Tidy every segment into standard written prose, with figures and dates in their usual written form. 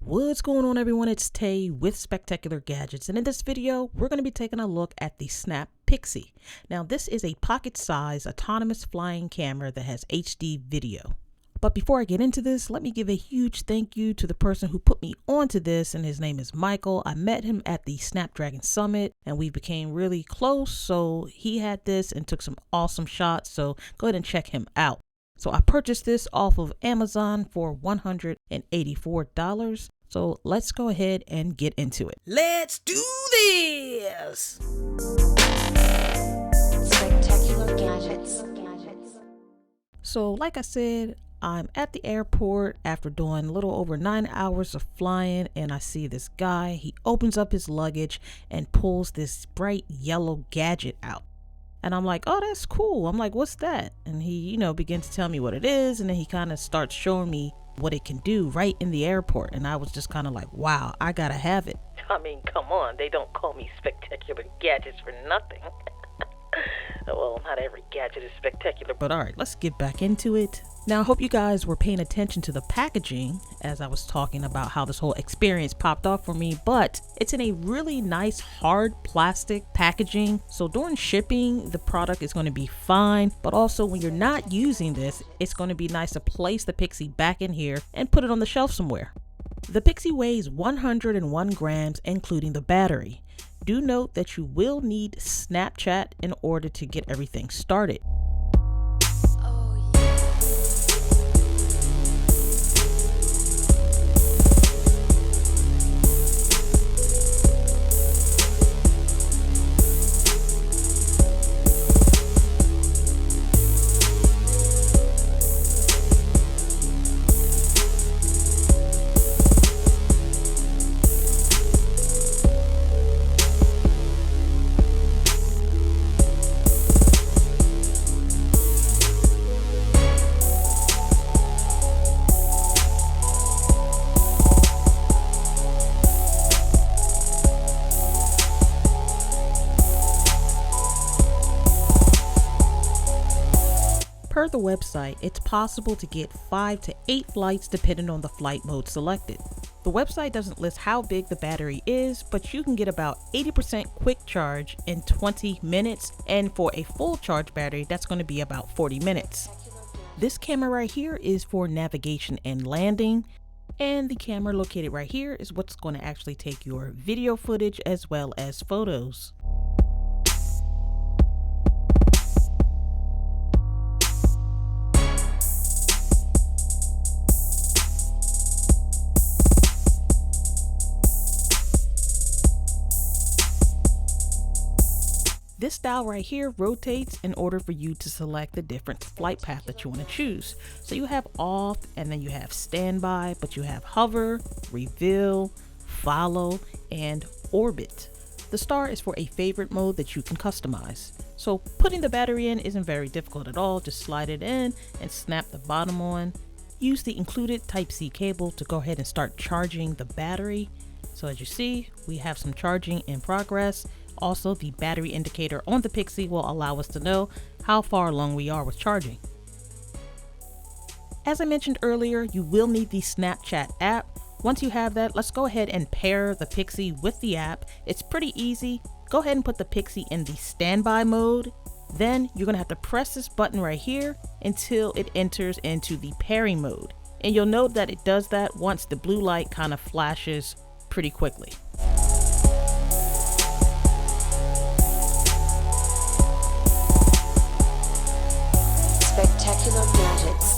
What's going on, everyone? It's Tay with Spectacular Gadgets, and in this video we're going to be taking a look at the Snap Pixy. Now this is a pocket-sized autonomous flying camera that has HD video. But before I get into this, let me give a huge thank you to the person who put me onto this, and his name is Michael. I met him at the Snapdragon Summit and we became really close, so he had this and took some awesome shots, so go ahead and check him out. So I purchased this off of Amazon for $184. So let's go ahead and get into it. Let's do this! Spectacular Gadgets. So like I said, I'm at the airport after doing a little over 9 hours of flying, and I see this guy. He opens up his luggage and pulls this bright yellow gadget out. And I'm like, oh, that's cool. I'm like, what's that? And he, begins to tell me what it is. And then he kind of starts showing me what it can do right in the airport. And I was just kind of like, wow, I gotta have it. I mean, come on. They don't call me Spectacular Gadgets for nothing. Well, not every gadget is spectacular. But all right, let's get back into it. Now, I hope you guys were paying attention to the packaging as I was talking about how this whole experience popped off for me, but it's in a really nice hard plastic packaging. So during shipping, the product is going to be fine, but also when you're not using this, it's going to be nice to place the Pixy back in here and put it on the shelf somewhere. The Pixy weighs 101 grams, including the battery. Do note that you will need Snapchat in order to get everything started. Per the website, it's possible to get 5 to 8 flights depending on the flight mode selected. The website doesn't list how big the battery is, but you can get about 80% quick charge in 20 minutes, and for a full charge battery, that's going to be about 40 minutes. This camera right here is for navigation and landing, and the camera located right here is what's going to actually take your video footage as well as photos. This dial right here rotates in order for you to select the different flight path that you want to choose. So you have off, and then you have standby, but you have hover, reveal, follow, and orbit. The star is for a favorite mode that you can customize. So putting the battery in isn't very difficult at all. Just slide it in and snap the bottom on. Use the included Type-C cable to go ahead and start charging the battery. So as you see, we have some charging in progress. Also, the battery indicator on the Pixy will allow us to know how far along we are with charging. As I mentioned earlier, you will need the Snapchat app. Once you have that, let's go ahead and pair the Pixy with the app. It's pretty easy. Go ahead and put the Pixy in the standby mode. Then you're gonna have to press this button right here until it enters into the pairing mode. And you'll note that it does that once the blue light kind of flashes pretty quickly. Spectacular Gadgets.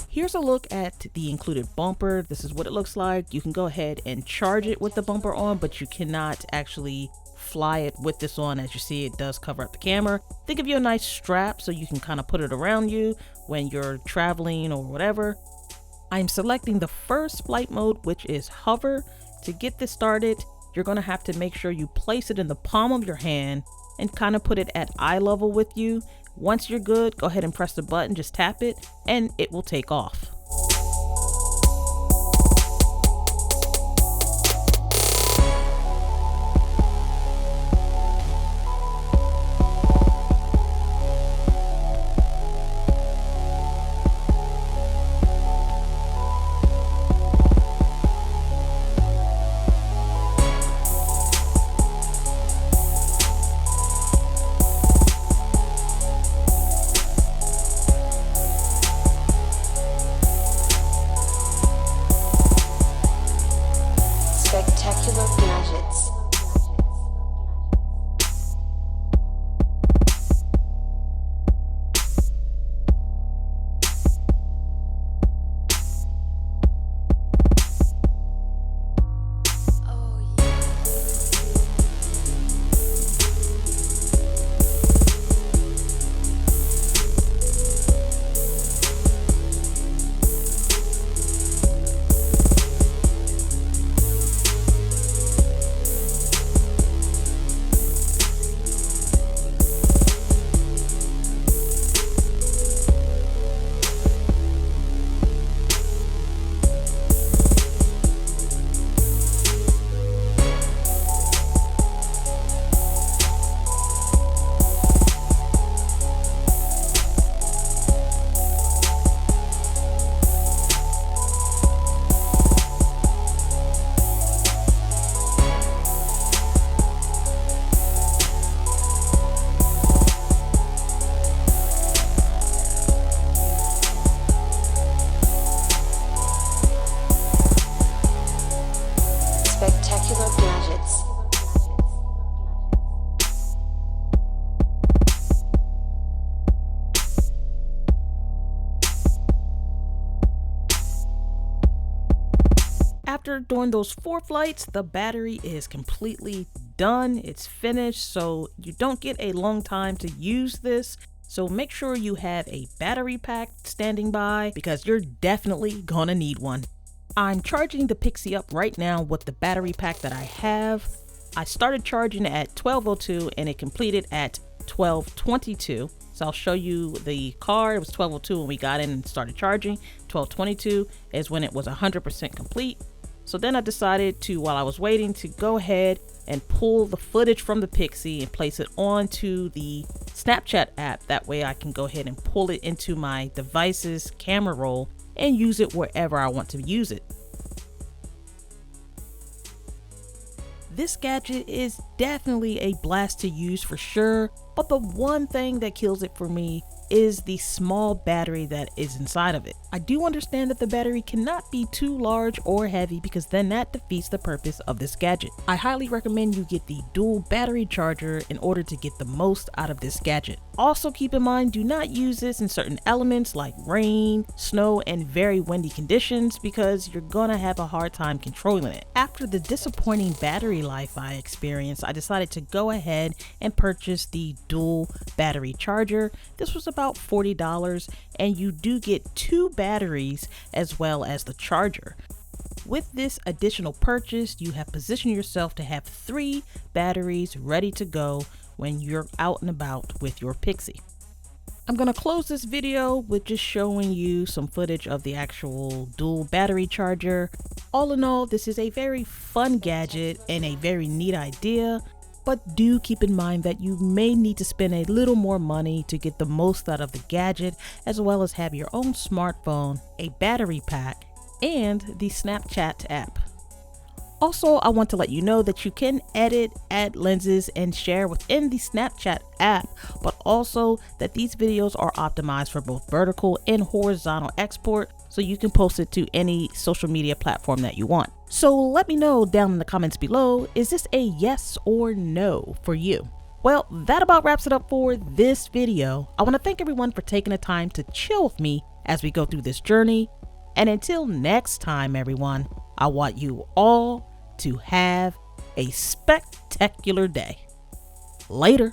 Here's a look at the included bumper. This is what it looks like. You can go ahead and charge it with the bumper on, but you cannot actually fly it with this on. As you see, it does cover up the camera. They give you a nice strap so you can kind of put it around you when you're traveling or whatever. I'm selecting the first flight mode, which is hover. To get this started, you're going to have to make sure you place it in the palm of your hand and kind of put it at eye level with you. Once you're good, go ahead and press the button, just tap it, and it will take off. Spectacular gadgets. Spectacular gadgets. After doing those 4 flights, the battery is completely done. It's finished, so you don't get a long time to use this. So make sure you have a battery pack standing by because you're definitely gonna need one. I'm charging the Pixy up right now with the battery pack that I have. I started charging at 12:02 and it completed at 12:22. So I'll show you the car. It was 12:02 when we got in and started charging. 12:22 is when it was 100% complete. So then I decided to, while I was waiting, to go ahead and pull the footage from the Pixy and place it onto the Snapchat app. That way I can go ahead and pull it into my device's camera roll and use it wherever I want to use it. This gadget is definitely a blast to use for sure, but the one thing that kills it for me is the small battery that is inside of it. I do understand that the battery cannot be too large or heavy because then that defeats the purpose of this gadget. I highly recommend you get the dual battery charger in order to get the most out of this gadget. Also keep in mind, do not use this in certain elements like rain, snow, and very windy conditions because you're gonna have a hard time controlling it. After the disappointing battery life I experienced, I decided to go ahead and purchase the dual battery charger. This was about $40 and you do get 2 batteries as well as the charger. With this additional purchase, you have positioned yourself to have 3 batteries ready to go when you're out and about with your Pixy. I'm gonna close this video with just showing you some footage of the actual dual battery charger. All in all, this is a very fun gadget and a very neat idea, but do keep in mind that you may need to spend a little more money to get the most out of the gadget, as well as have your own smartphone, a battery pack, and the Snapchat app. Also, I want to let you know that you can edit, add lenses, and share within the Snapchat app, but also that these videos are optimized for both vertical and horizontal export, so you can post it to any social media platform that you want. So let me know down in the comments below, is this a yes or no for you? Well, that about wraps it up for this video. I want to thank everyone for taking the time to chill with me as we go through this journey. And until next time, everyone, I want you all to have a spectacular day. Later.